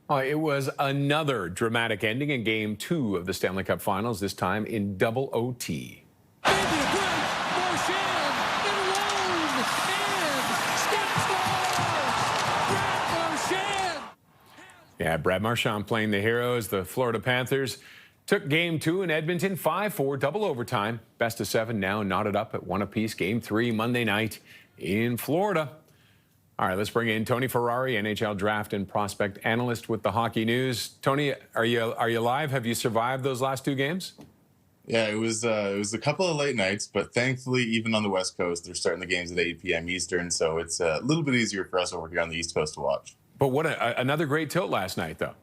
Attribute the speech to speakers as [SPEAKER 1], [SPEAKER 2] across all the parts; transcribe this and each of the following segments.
[SPEAKER 1] It was another dramatic ending in Game 2 of the Stanley Cup Finals, this time in double OT. Yeah, Brad Marchand playing the heroes. The Florida Panthers took Game 2 in Edmonton, 5-4, double overtime. Best of 7 now knotted up at 1 apiece. Game 3 Monday night in Florida. All right, let's bring in Tony Ferrari, NHL draft and prospect analyst with the Hockey News. Tony, are you live? Have you survived those last 2 games?
[SPEAKER 2] Yeah, it was a couple of late nights, but thankfully, even on the West Coast, they're starting the games at 8 p.m. Eastern, so it's a little bit easier for us over here on the East Coast to watch.
[SPEAKER 1] But what another great tilt last night, though.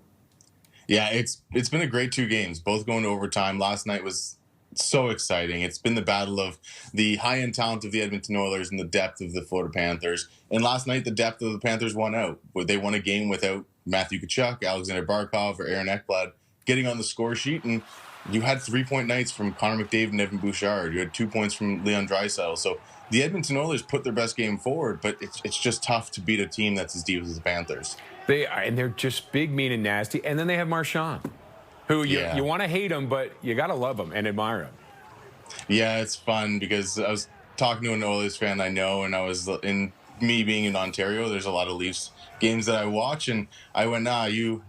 [SPEAKER 2] Yeah, it's been a great 2 games, both going to overtime. Last night was so exciting. It's been the battle of the high-end talent of the Edmonton Oilers and the depth of the Florida Panthers. And last night, the depth of the Panthers won out. They won a game without Matthew Tkachuk, Alexander Barkov, or Aaron Ekblad getting on the score sheet. And you had 3-point nights from Connor McDavid and Evan Bouchard. You had 2 points from Leon Draisaitl. So the Edmonton Oilers put their best game forward, but it's just tough to beat a team that's as deep as the Panthers.
[SPEAKER 1] They are, and they're just big, mean, and nasty. And then they have Marchand, who you want to hate him, but you got to love him and admire him.
[SPEAKER 2] Yeah, it's fun because I was talking to an Oilers fan I know, and I was me being in Ontario, there's a lot of Leafs games that I watch, and I went,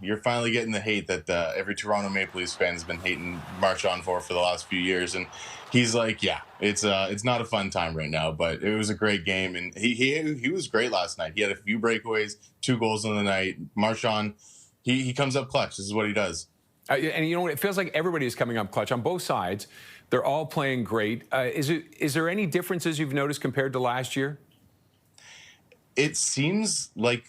[SPEAKER 2] you're finally getting the hate that every Toronto Maple Leafs fan has been hating Marchand for the last few years. And he's like, yeah, it's not a fun time right now, but it was a great game, and he was great last night. He had a few breakaways, 2 goals in the night. Marchand, he comes up clutch. This is what he does.
[SPEAKER 1] And you know what? It feels like everybody is coming up clutch on both sides. They're all playing great. Is there any differences you've noticed compared to last year?
[SPEAKER 2] It seems like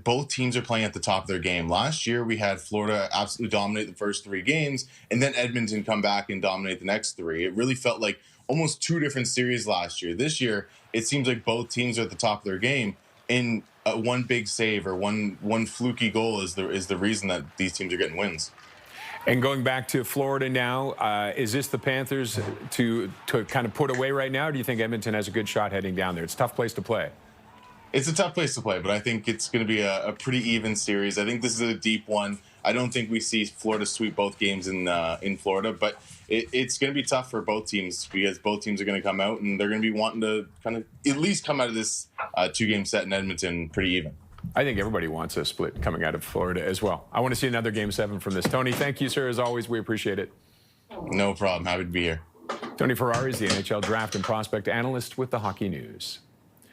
[SPEAKER 2] both teams are playing at the top of their game. Last year, we had Florida absolutely dominate the first 3 games, and then Edmonton come back and dominate the next 3. It really felt like almost 2 different series last year. This year, it seems like both teams are at the top of their game, and one big save or one fluky goal is the reason that these teams are getting wins.
[SPEAKER 1] And going back to Florida now, is this the Panthers to kind of put away right now, or do you think Edmonton has a good shot heading down there? It's a tough place to play.
[SPEAKER 2] It's a tough place to play, but I think it's going to be a pretty even series. I think this is a deep one. I don't think we see Florida sweep both games in Florida, but it's going to be tough for both teams because both teams are going to come out and they're going to be wanting to kind of at least come out of this 2-game set in Edmonton pretty even.
[SPEAKER 1] I think everybody wants a split coming out of Florida as well. I want to see another Game 7 from this. Tony, thank you, sir. As always, we appreciate it.
[SPEAKER 2] No problem. Happy to be here.
[SPEAKER 1] Tony Ferrari is the NHL draft and prospect analyst with the Hockey News.